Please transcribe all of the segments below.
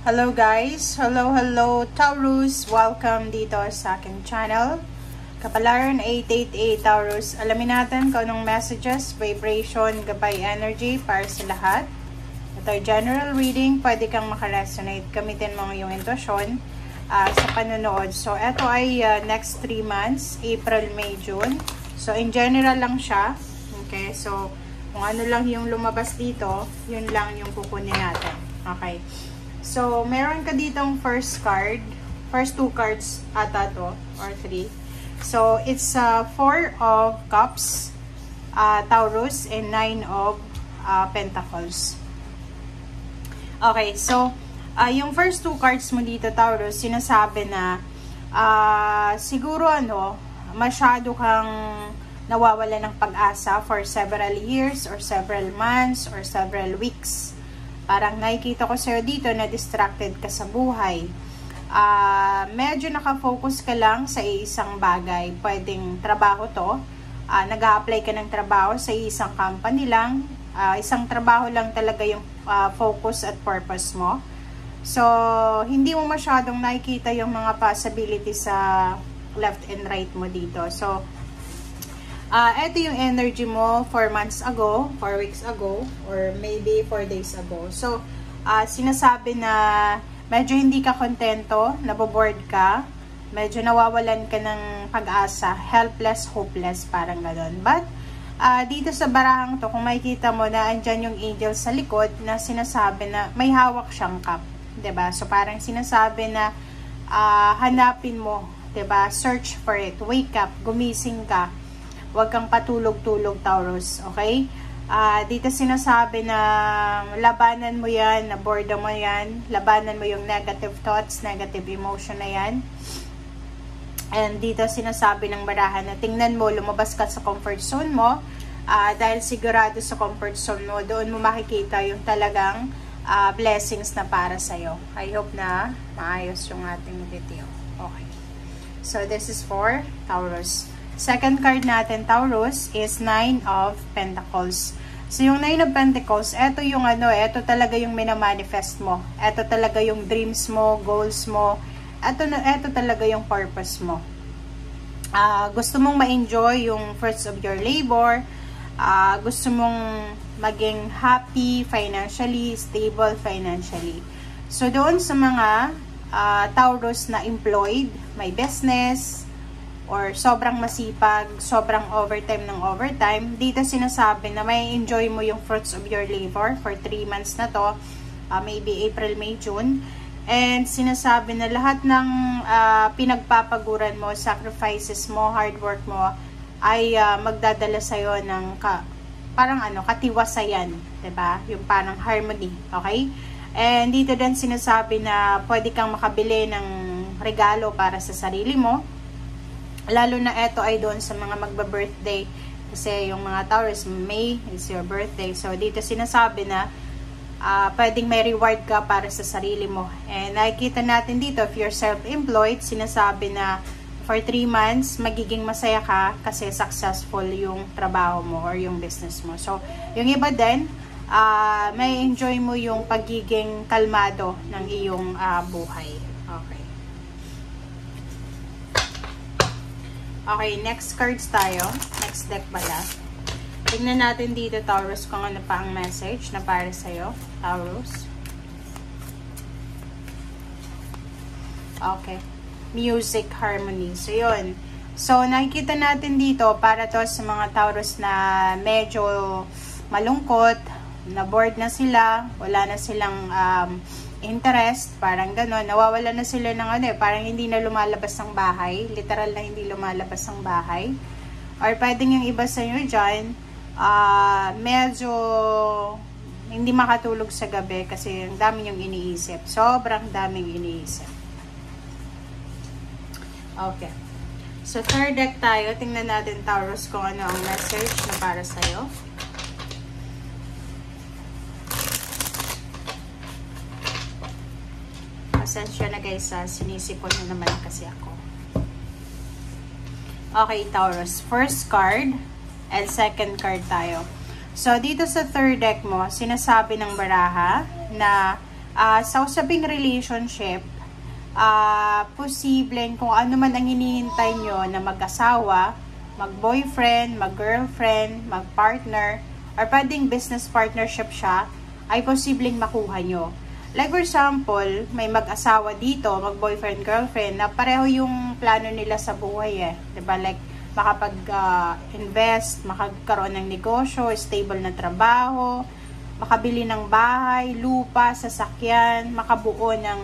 Hello guys! Hello Taurus! Welcome dito sa aking channel. Kapalaran 888 Taurus. Alamin natin kung anong messages, vibration, gabay energy para sa lahat. Ito ay general reading. Pwede kang makaresonate. Gamitin mo yung intuition sa panonood. So, ito ay next 3 months. April, May, June. So, in general lang siya. Okay? So, kung ano lang yung lumabas dito, yun lang yung kukunin natin. Okay? So, meron ka ditong first card. First 2 cards ata to. Or 3. So, it's 4 of Cups, Taurus, and 9 of Pentacles. Okay, so, yung first 2 cards mo dito, Taurus, sinasabi na, siguro masyado kang nawawala ng pag-asa for several years, or several months, or several weeks. Parang nakikita ko sa'yo dito na distracted ka sa buhay. Medyo nakafocus ka lang sa isang bagay. Pwedeng trabaho to. Nag-a-apply ka ng trabaho sa isang company lang. Isang trabaho lang talaga yung focus at purpose mo. So, hindi mo masyadong nakikita yung mga possibilities sa left and right mo dito. So, ito yung energy mo 4 months ago, 4 weeks ago, or maybe 4 days ago. So, sinasabi na medyo hindi ka kontento, naboboard ka, medyo nawawalan ka ng pag-asa, helpless, hopeless, parang gano'n. But, dito sa barahang to, kung makikita mo na andyan yung angel sa likod na sinasabi na may hawak siyang cup. 'Di ba? So, parang sinasabi na hanapin mo, 'di ba? Search for it, wake up, gumising ka. Huwag kang patulog-tulog, Taurus. Okay? Dito sinasabi na labanan mo yan, na boredom mo yan, labanan mo yung negative thoughts, negative emotion na yan. And dito sinasabi ng barahan na tingnan mo, lumabas ka sa comfort zone mo, dahil sigurado sa comfort zone mo, doon mo makikita yung talagang blessings na para sa'yo. I hope na maayos yung ating video. Okay. So, this is for Taurus. Second card natin, Taurus, is 9 of Pentacles. So, yung 9 of Pentacles, eto yung eto talaga yung minamanifest mo. Eto talaga yung dreams mo, goals mo. Eto talaga yung purpose mo. Gusto mong ma-enjoy yung fruits of your labor. Gusto mong maging happy financially, stable financially. So, doon sa mga Taurus na employed, may business, or sobrang masipag, sobrang overtime ng overtime, dito sinasabi na may enjoy mo yung fruits of your labor for 3 months na to, maybe April, May, June. And sinasabi na lahat ng pinagpapaguran mo, sacrifices mo, hard work mo, ay magdadala sa'yo ng parang katiwasayan, diba? Yung parang harmony, okay? And dito din sinasabi na pwede kang makabili ng regalo para sa sarili mo. Lalo na ito ay doon sa mga magba-birthday. Kasi yung mga Taurus, May is your birthday. So, dito sinasabi na pwedeng may reward ka para sa sarili mo. And nakikita natin dito, if you're self-employed, sinasabi na for 3 months, magiging masaya ka kasi successful yung trabaho mo or yung business mo. So, yung iba din, may enjoy mo yung pagiging kalmado ng iyong buhay. Okay. Okay, next cards tayo. Next deck pala. Tingnan natin dito, Taurus, kung ano pa ang message na para sa'yo, Taurus. Okay. Music, harmony. So, yun. So, nakikita natin dito, para to sa mga Taurus na medyo malungkot, na bored na sila, wala na silang interest, parang gano'n, nawawala na sila ng parang hindi na lumalabas ng bahay, literal na hindi lumalabas ng bahay, or pwedeng yung iba sa inyo dyan, medyo hindi makatulog sa gabi kasi ang dami yung iniisip, sobrang daming iniisip. Okay, so third deck tayo, tingnan natin, Taurus, kung ano ang message na para sa'yo. Pasensya na guys, sinisipon na naman kasi ako. Okay, Taurus. First card and second card tayo. So, dito sa third deck mo, sinasabi ng baraha na Sa usaping relationship, posibleng kung ano man ang hinihintay nyo na mag-asawa, mag-boyfriend, mag-girlfriend, mag-partner, or pwedeng business partnership siya, ay posibleng makuha nyo. Like for example, may mag-asawa dito, mag-boyfriend, girlfriend, na pareho yung plano nila sa buhay Diba? Like, makapag-invest, makagkaroon ng negosyo, stable na trabaho, makabili ng bahay, lupa, sasakyan, makabuo ng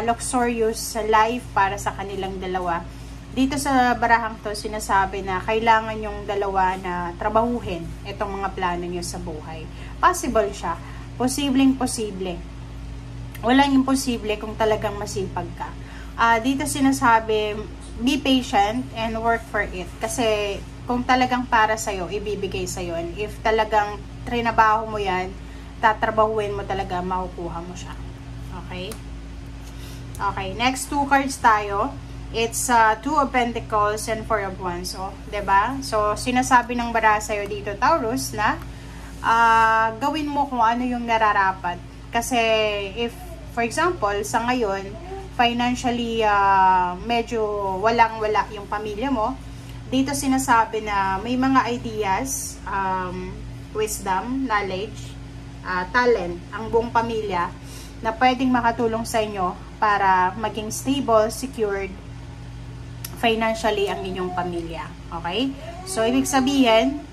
luxurious life para sa kanilang dalawa. Dito sa barahang to, sinasabi na kailangan yung dalawa na trabahuhin itong mga plano nyo sa buhay. Possible siya. Posibleng posible. Walang imposible kung talagang masipag ka. Dito sinasabi, be patient and work for it. Kasi kung talagang para sa'yo, ibibigay sa'yo. And if talagang trinabaho mo yan, tatrabahuin mo talaga, makukuha mo siya. Okay? Okay, next 2 cards tayo. It's 2 of Pentacles and 4 of Wands. So, 'di ba? So, sinasabi ng bara sa'yo dito, Taurus, na gawin mo kung ano yung nararapat. Kasi, if, for example, sa ngayon, financially, medyo walang-wala yung pamilya mo, dito sinasabi na may mga ideas, wisdom, knowledge, talent, ang buong pamilya, na pwedeng makatulong sa inyo para maging stable, secured, financially ang inyong pamilya. Okay? So, ibig sabihin,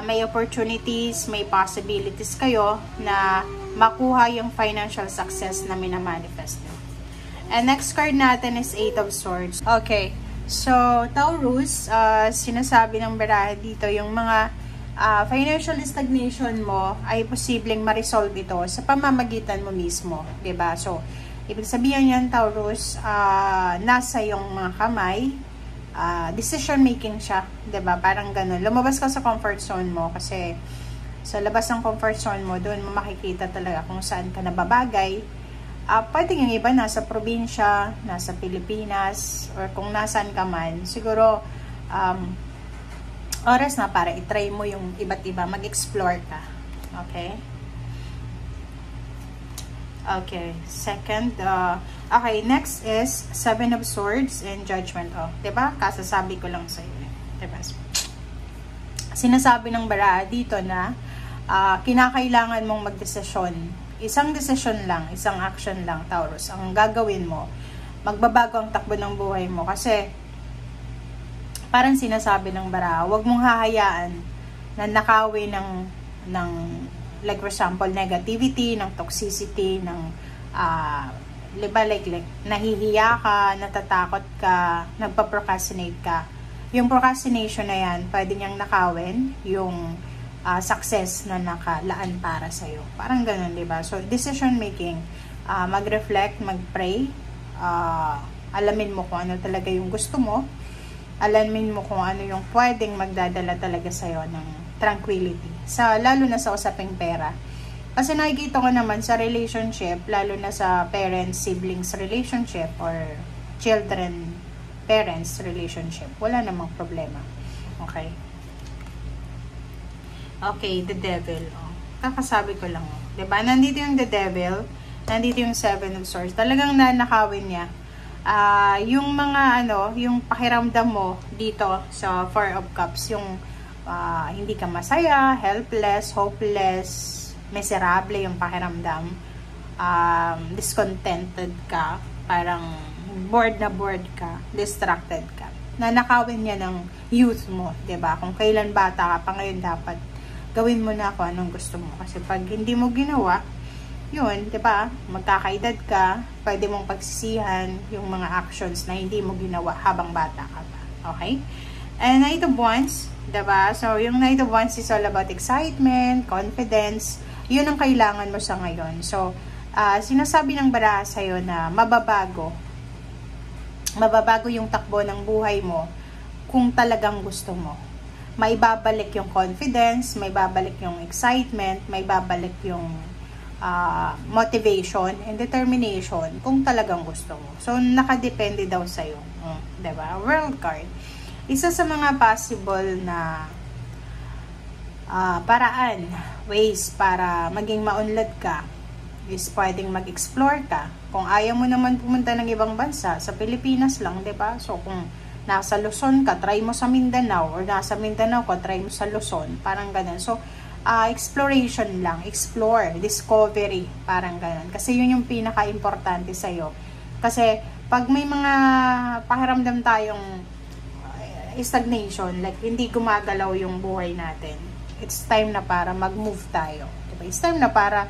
may opportunities, may possibilities kayo na makuha yung financial success na minamanifest nyo. And next card natin is 8 of Swords. Okay. So, Taurus, sinasabi ng baraha dito, yung mga financial stagnation mo ay posibleng ma-resolve ito sa pamamagitan mo mismo. Diba? So, ibig sabihin yan, Taurus, nasa yung mga kamay, decision making siya, 'di ba? Parang ganun. Lumabas ka sa comfort zone mo kasi sa labas ng comfort zone mo, doon mo makikita talaga kung saan ka nababagay. Pwede yung iba nasa probinsya, nasa Pilipinas, or kung nasaan ka man, siguro oras na para i-try mo yung iba't iba, mag-explore ka. Okay? Okay, second, okay, next is 7 of Swords and Judgment. Diba? Kasasabi ko lang sa'yo. Diba? Sinasabi ng bara dito na kinakailangan mong magdesisyon. Isang desisyon lang, isang action lang, Taurus. Ang gagawin mo, magbabago ang takbo ng buhay mo. Kasi, parang sinasabi ng bara, huwag mong hahayaan na nakawin ng like for example, negativity, ng toxicity, ng like, nahihiya ka, natatakot ka, nagpa-procrastinate ka. Yung procrastination na yan, pwede niyang nakawin yung success na nakalaan para sa'yo. Parang ganun, diba? So, decision making, mag-reflect, mag-pray, alamin mo kung ano talaga yung gusto mo, alamin mo kung ano yung pwedeng magdadala talaga sa'yo ng tranquility. Lalo na sa usaping pera. Kasi nakikita ko naman sa relationship, lalo na sa parents-siblings relationship or children-parents relationship, wala namang problema. Okay? Okay, the devil. Kakasabi ko lang. Diba? Nandito yung the devil, nandito yung 7 of Swords. Talagang nanakawin niya. Yung mga yung pakiramdam mo dito sa 4 of Cups, yung hindi ka masaya, helpless, hopeless, miserable yung pakiramdam, discontented ka, parang bored ka, distracted ka. Nanakawin niya ng youth mo, 'di ba? Kung kailan bata ka pa, ngayon dapat gawin mo na kung anong gusto mo. Kasi pag hindi mo ginawa, yun, 'di ba? Magkakaedad ka, pwede mong pagsisihan yung mga actions na hindi mo ginawa habang bata ka pa. Okay? And Knight of Wands, diba? So, yung Knight of Wands is all about excitement, confidence. Yun ang kailangan mo sa ngayon. So, sinasabi ng baraha sa'yo na mababago yung takbo ng buhay mo kung talagang gusto mo. May babalik yung confidence, may babalik yung excitement, may babalik yung motivation and determination kung talagang gusto mo. So, nakadepende daw sa'yo. Diba? World card. Isa sa mga possible na paraan, ways para maging maunlad ka is pwedeng mag-explore ka. Kung ayaw mo naman pumunta ng ibang bansa, sa Pilipinas lang, 'di ba? So kung nasa Luzon ka, try mo sa Mindanao, or nasa Mindanao ka, try mo sa Luzon, parang ganun. So exploration lang, explore, discovery, parang ganun. Kasi yun yung pinaka-importante sa'yo. Kasi pag may mga pakiramdam tayong stagnation, like hindi gumagalaw yung buhay natin, it's time na para mag-move tayo. Diba? It's time na para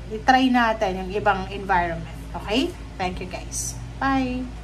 i-try natin yung ibang environment. Okay? Thank you guys. Bye!